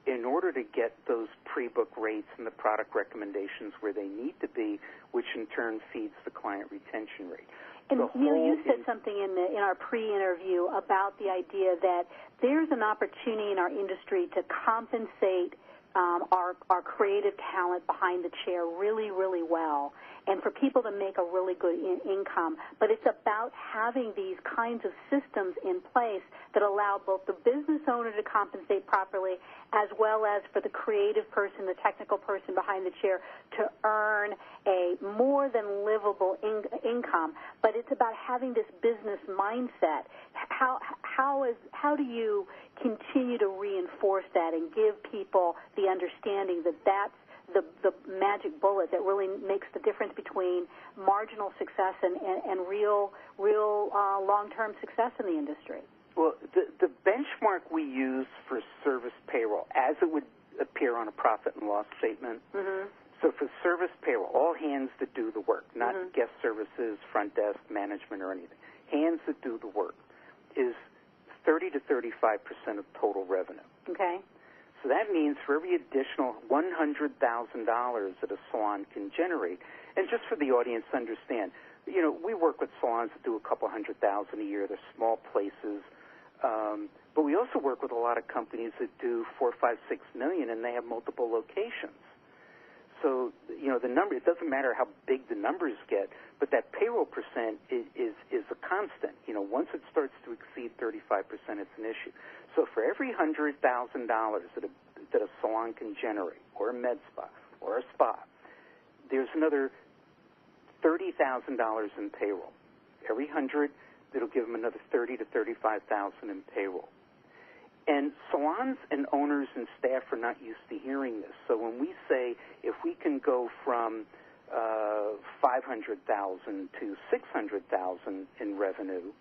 in order to get those pre-book rates and the product recommendations where they need to be, which in turn feeds the client retention rate. And Neil, you said something in our pre-interview about the idea that there's an opportunity in our industry to compensate our creative talent behind the chair really, really well, and for people to make a really good income. But it's about having these kinds of systems in place that allow both the business owner to compensate properly as well as for the creative person, the technical person behind the chair to earn a more than livable income. But it's about having this business mindset. How do you continue to reinforce that and give people the understanding that that's the magic bullet that really makes the difference between marginal success and real long-term success in the industry? Well, the benchmark we use for service payroll, as it would appear on a profit and loss statement, mm-hmm. So for service payroll, all hands that do the work, not mm-hmm. guest services, front desk, management, or anything, hands that do the work, is 30 to 35% of total revenue. Okay. So that means for every additional $100,000 that a salon can generate, and just for the audience to understand, we work with salons that do a couple $100,000 a year. They're small places. But we also work with a lot of companies that do $4, $5, $6 million, and they have multiple locations. So, the number, it doesn't matter how big the numbers get, but that payroll percent is a constant. Once it starts to exceed 35%, it's an issue. So for every $100,000 that a salon can generate, or a med spa, or a spa, there's another $30,000 in payroll. Every 100, it'll give them another $30,000 to $35,000 in payroll. And salons and owners and staff are not used to hearing this. So when we say if we can go from $500,000 to $600,000 in revenue,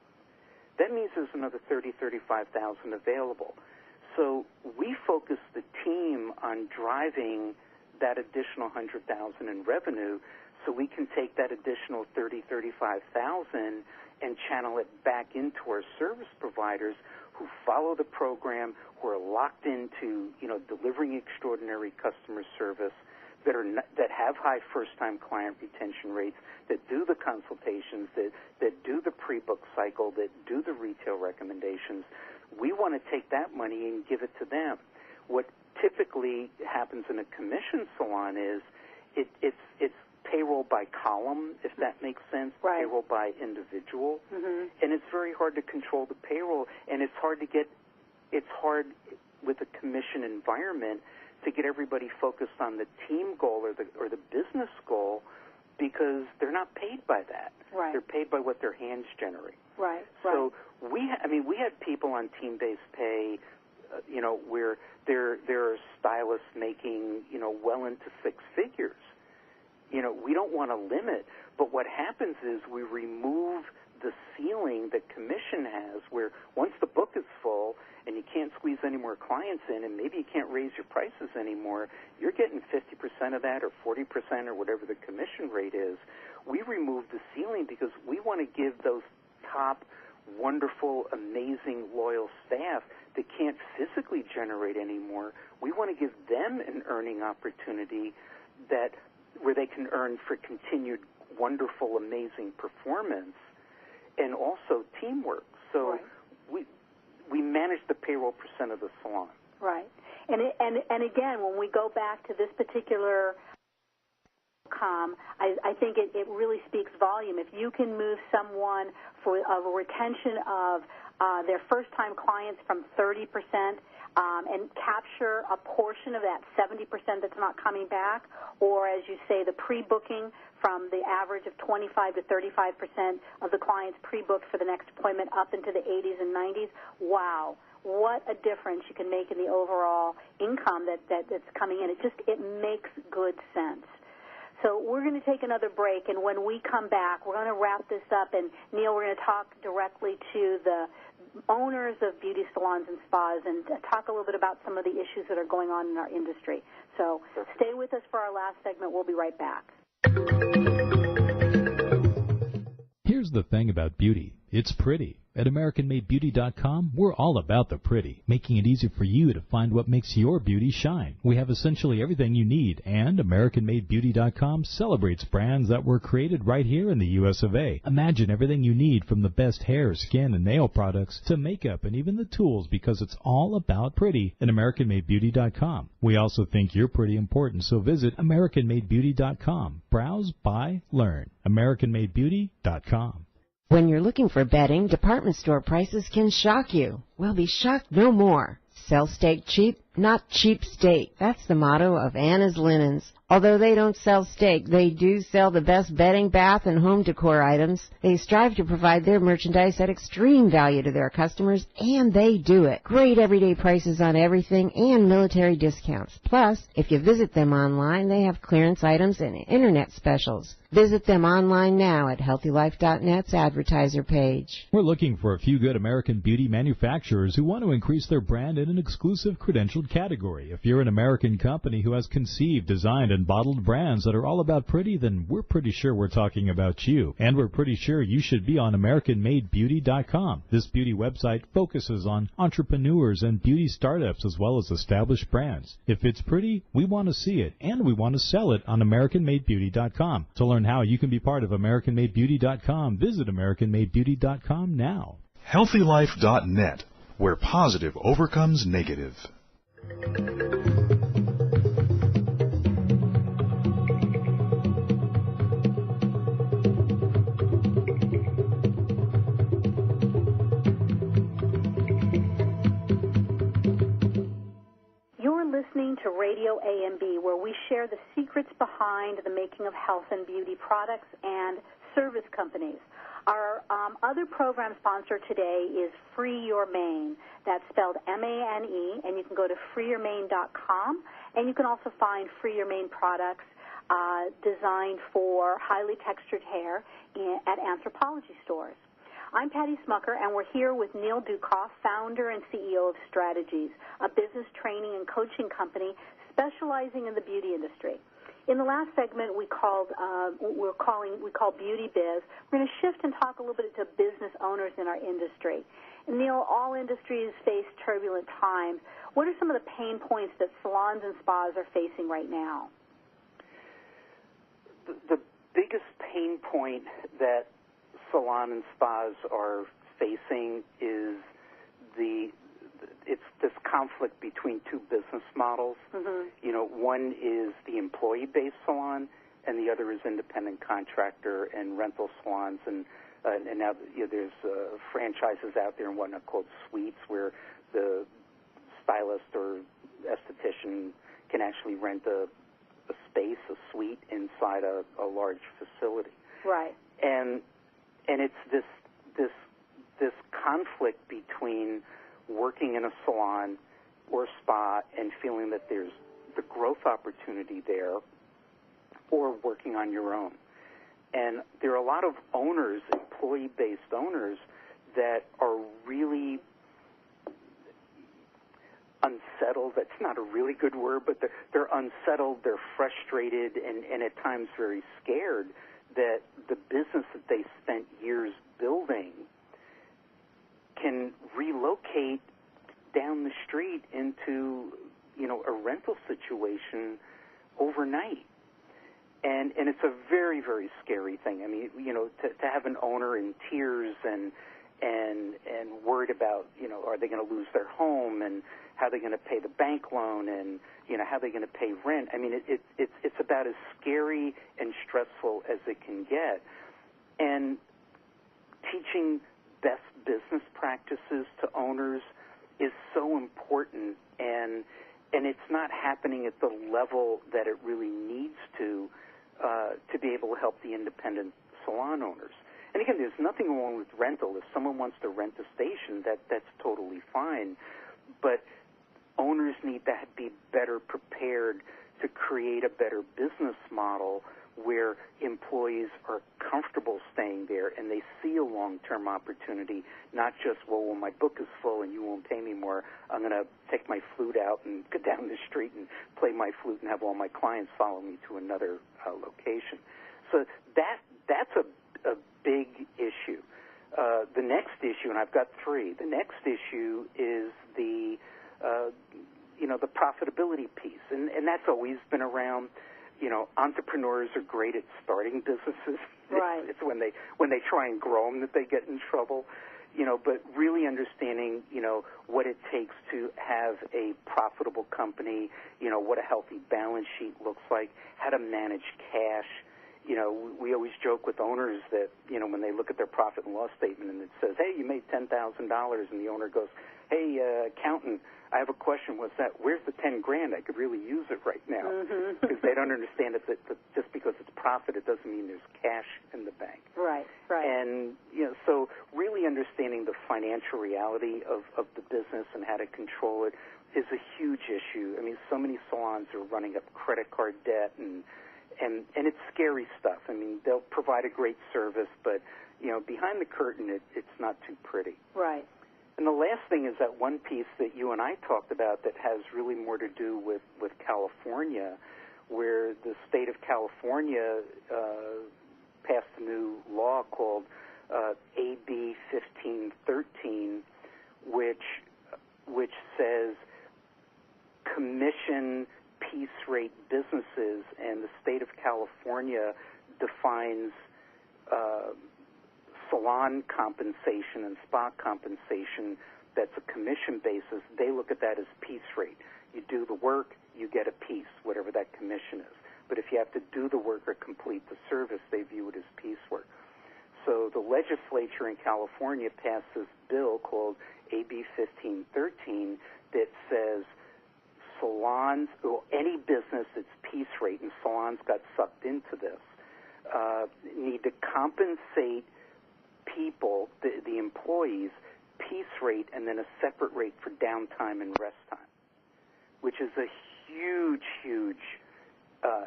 that means there's another $30,000, $35,000 available. So we focus the team on driving that additional $100,000 in revenue, so we can take that additional $30,000, $35,000 and channel it back into our service providers who follow the program, who are locked into, delivering extraordinary customer service, that have high first-time client retention rates, that do the consultations, that do the pre-book cycle, that do the retail recommendations. We want to take that money and give it to them. What typically happens in a commission salon is it's payroll by column, if that makes sense, right. Payroll by individual, and it's very hard to control the payroll, and it's hard with a commission environment to get everybody focused on the team goal or the business goal, because they're not paid by that. Right. They're paid by what their hands generate. Right. So we had people on team-based pay, where there are stylists making, well into six figures. We don't want to limit, but what happens is we remove the ceiling that commission has, where once the book is full and you can't squeeze any more clients in, and maybe you can't raise your prices anymore, you're getting 50% of that or 40% or whatever the commission rate is. We remove the ceiling because we want to give those top, wonderful, amazing, loyal staff that can't physically generate anymore, we want to give them an earning opportunity where they can earn for continued wonderful, amazing performance and also teamwork. So right. we manage the payroll percent of the salon. Right. And again, when we go back to this particular I think it really speaks volume. If you can move someone for a retention of their first-time clients from 30% and capture a portion of that 70% that's not coming back, or as you say, the pre-booking from the average of 25 to 35% of the clients pre-booked for the next appointment up into the 80s and 90s, wow. What a difference you can make in the overall income that's coming in. It makes good sense. So we're going to take another break, and when we come back, we're going to wrap this up. And, Neil, we're going to talk directly to the owners of beauty salons and spas and talk a little bit about some of the issues that are going on in our industry. So stay with us for our last segment. We'll be right back. Here's the thing about beauty. It's pretty. At AmericanMadeBeauty.com, we're all about the pretty, making it easy for you to find what makes your beauty shine. We have essentially everything you need, and AmericanMadeBeauty.com celebrates brands that were created right here in the U.S. of A. Imagine everything you need from the best hair, skin, and nail products to makeup and even the tools, because it's all about pretty at AmericanMadeBeauty.com. We also think you're pretty important, so visit AmericanMadeBeauty.com. Browse, buy, learn. AmericanMadeBeauty.com. When you're looking for bedding, department store prices can shock you. Well, be shocked no more. Sell steak cheap, not cheap steak. That's the motto of Anna's Linens. Although they don't sell steak, they do sell the best bedding, bath, and home decor items. They strive to provide their merchandise at extreme value to their customers, and they do it. Great everyday prices on everything and military discounts. Plus, if you visit them online, they have clearance items and internet specials. Visit them online now at HealthyLife.net's advertiser page. We're looking for a few good American beauty manufacturers who want to increase their brand in an exclusive credentialed category. If you're an American company who has conceived, designed, and bottled brands that are all about pretty, then we're pretty sure we're talking about you. And we're pretty sure you should be on AmericanMadeBeauty.com. This beauty website focuses on entrepreneurs and beauty startups as well as established brands. If it's pretty, we want to see it, and we want to sell it on AmericanMadeBeauty.com. To learn how you can be part of AmericanMadeBeauty.com, visit AmericanMadeBeauty.com now. HealthyLife.net, where positive overcomes negative. Listening to Radio AMB, where we share the secrets behind the making of health and beauty products and service companies. Our other program sponsor today is Free Your Mane. That's spelled M-A-N-E, and you can go to freeyourmane.com, and you can also find Free Your Mane products designed for highly textured hair at Anthropologie stores. I'm Patty Schmucker, and we're here with Neil Ducoff, founder and CEO of Strategies, a business training and coaching company specializing in the beauty industry. In the last segment, we called Beauty Biz. We're going to shift and talk a little bit to business owners in our industry. And Neil, all industries face turbulent times. What are some of the pain points that salons and spas are facing right now? one point that salon and spas are facing is it's this conflict between two business models. Mm-hmm. You know, one is the employee-based salon, and the other is independent contractor and rental salons. And now there's franchises out there and whatnot called suites, where the stylist or esthetician can actually rent a space, a suite inside a large facility. Right. And it's this conflict between working in a salon or spa and feeling that there's the growth opportunity there, or working on your own. And there are a lot of owners, employee-based owners, that are really unsettled. That's not a really good word, but they're unsettled, they're frustrated, and at times very scared that the business that they spent years building can relocate down the street into, a rental situation overnight. And it's a very, very scary thing. I mean, to have an owner in tears and worried about, are they going to lose their home, and how they're going to pay the bank loan, and, how they're going to pay rent. I mean, it's about as scary and stressful as it can get. And teaching best business practices to owners is so important, and it's not happening at the level that it really needs to be able to help the independent salon owners. And again, there's nothing wrong with rental. If someone wants to rent a station, that's totally fine. But owners need to be better prepared to create a better business model where employees are comfortable staying there and they see a long-term opportunity, not just, well, my book is full and you won't pay me more, I'm going to take my flute out and go down the street and play my flute and have all my clients follow me to another location. So that's a big issue. The next issue, and I've got three, the next issue is the profitability piece, and that's always been around. Entrepreneurs are great at starting businesses. Right. It's when they try and grow them that they get in trouble. But really understanding, what it takes to have a profitable company, what a healthy balance sheet looks like, how to manage cash. We always joke with owners that, when they look at their profit and loss statement and it says, hey, you made $10,000, and the owner goes, hey, accountant, I have a question. Where's the $10,000? I could really use it right now. Mm-hmm. Because they don't understand that just because it's profit, it doesn't mean there's cash in the bank. Right. And, so really understanding the financial reality of the business and how to control it is a huge issue. I mean, so many salons are running up credit card debt, and it's scary stuff. I mean, they'll provide a great service, but, behind the curtain, it's not too pretty. Right. And the last thing is that one piece that you and I talked about that has really more to do with California, where the state of California passed a new law called AB 1513, which says commission piece rate businesses, and the state of California defines salon compensation and spa compensation that's a commission basis. They look at that as piece rate. You do the work, you get a piece, whatever that commission is. But if you have to do the work or complete the service, they view it as piecework. So the legislature in California passed this bill called AB 1513 that says salons, or any business that's piece rate, and salons got sucked into this, need to compensate people, the employees, piece rate and then a separate rate for downtime and rest time, which is a huge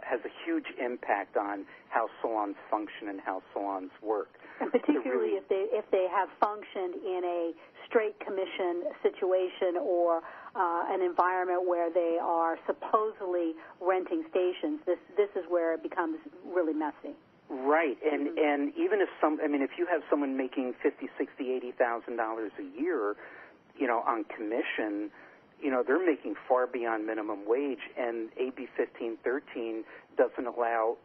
has a huge impact on how salons function and how salons work. And particularly if they have functioned in a straight commission situation or an environment where they are supposedly renting stations, this is where it becomes really messy. Right, and even if you have someone making $50,000, $60,000, $80,000 a year, on commission, they're making far beyond minimum wage, and AB 1513 doesn't allow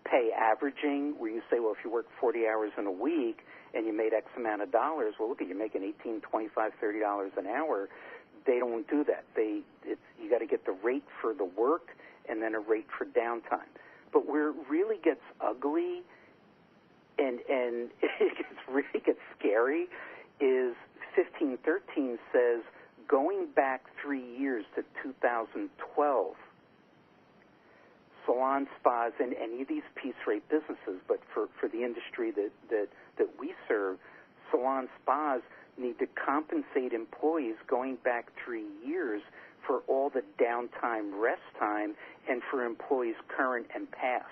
pay averaging, where you say, well, if you work 40 hours in a week and you made X amount of dollars, well, look at you making $18, $25, $30 an hour. They don't do that. You got to get the rate for the work and then a rate for downtime. But where it really gets ugly and it really gets scary is 1513 says, going back 3 years to 2012, salon spas and any of these piece rate businesses, but for the industry that we serve, salon spas need to compensate employees going back 3 years for all the downtime, rest time, and for employees current and past.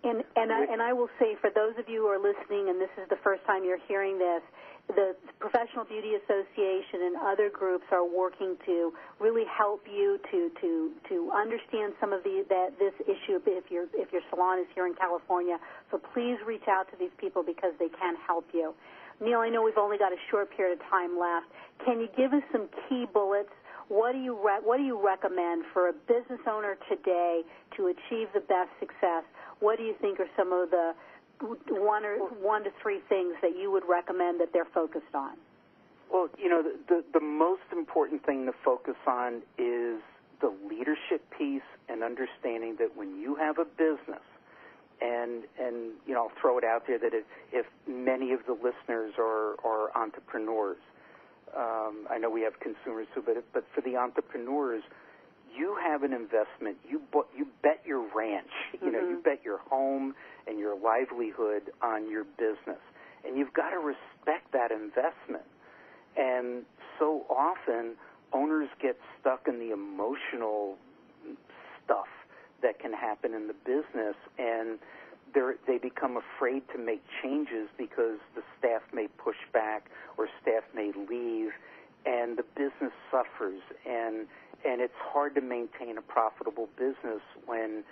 And I will say, for those of you who are listening, and this is the first time you're hearing this, the Professional Beauty Association and other groups are working to really help you to understand some of this issue if your salon is here in California. So please reach out to these people because they can help you. Neil, I know we've only got a short period of time left. Can you give us some key bullets? What do you recommend for a business owner today to achieve the best success? What do you think are some of the one to three things that you would recommend that they're focused on? Well, the most important thing to focus on is the leadership piece and understanding that when you have a business, and I'll throw it out there that if many of the listeners are entrepreneurs, I know we have consumers too, but for the entrepreneurs, you have an investment. You bet your ranch. You bet your home and your livelihood on your business, and you've got to respect that investment. And so often, owners get stuck in the emotional stuff that can happen in the business, and they become afraid to make changes because the staff may push back or staff may leave, and the business suffers. And it's hard to maintain a profitable business when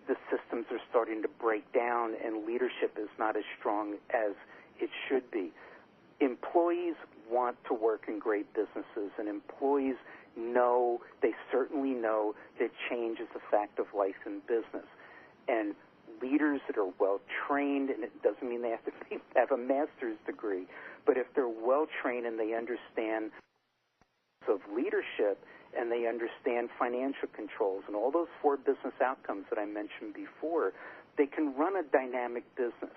the systems are starting to break down and leadership is not as strong as it should be. Employees want to work in great businesses, and employees they certainly know that change is a fact of life in business. And leaders that are well-trained, and it doesn't mean they have to have a master's degree, but if they're well-trained and they understand of leadership and they understand financial controls and all those 4 business outcomes that I mentioned before, they can run a dynamic business.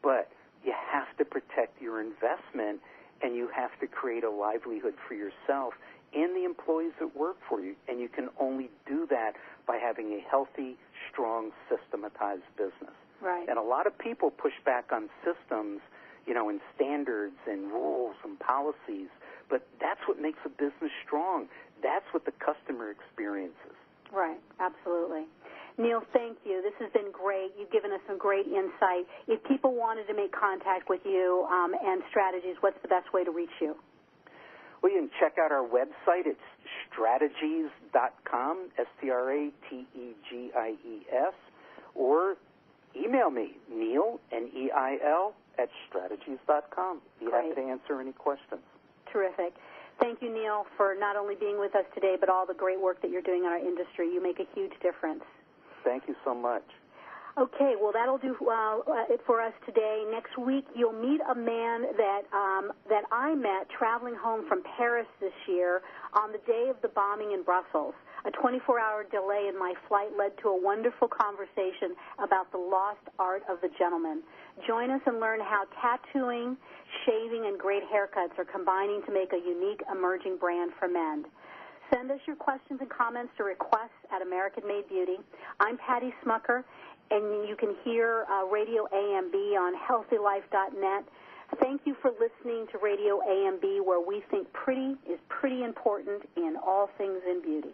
But you have to protect your investment, and you have to create a livelihood for yourself and the employees that work for you. And you can only do that by having a healthy, strong, systematized business. Right. And a lot of people push back on systems, and standards and rules and policies, but that's what makes a business strong. That's what the customer experiences. Right, absolutely. Neil, thank you. This has been great. You've given us some great insight. If people wanted to make contact with you and strategies, what's the best way to reach you? Well, you can check out our website. It's strategies.com, STRATEGIES, or email me, Neil, Neil, at strategies.com. Be happy to answer any questions. Terrific. Thank you, Neil, for not only being with us today, but all the great work that you're doing in our industry. You make a huge difference. Thank you so much. Okay, well, that'll do it for us today. Next week, you'll meet a man that I met traveling home from Paris this year on the day of the bombing in Brussels. A 24-hour delay in my flight led to a wonderful conversation about the lost art of the gentleman. Join us and learn how tattooing, shaving, and great haircuts are combining to make a unique emerging brand for men. Send us your questions and comments to requests@American Made Beauty. I'm Patty Schmucker, and you can hear Radio AMB on healthylife.net. Thank you for listening to Radio AMB, where we think pretty is pretty important in all things in beauty.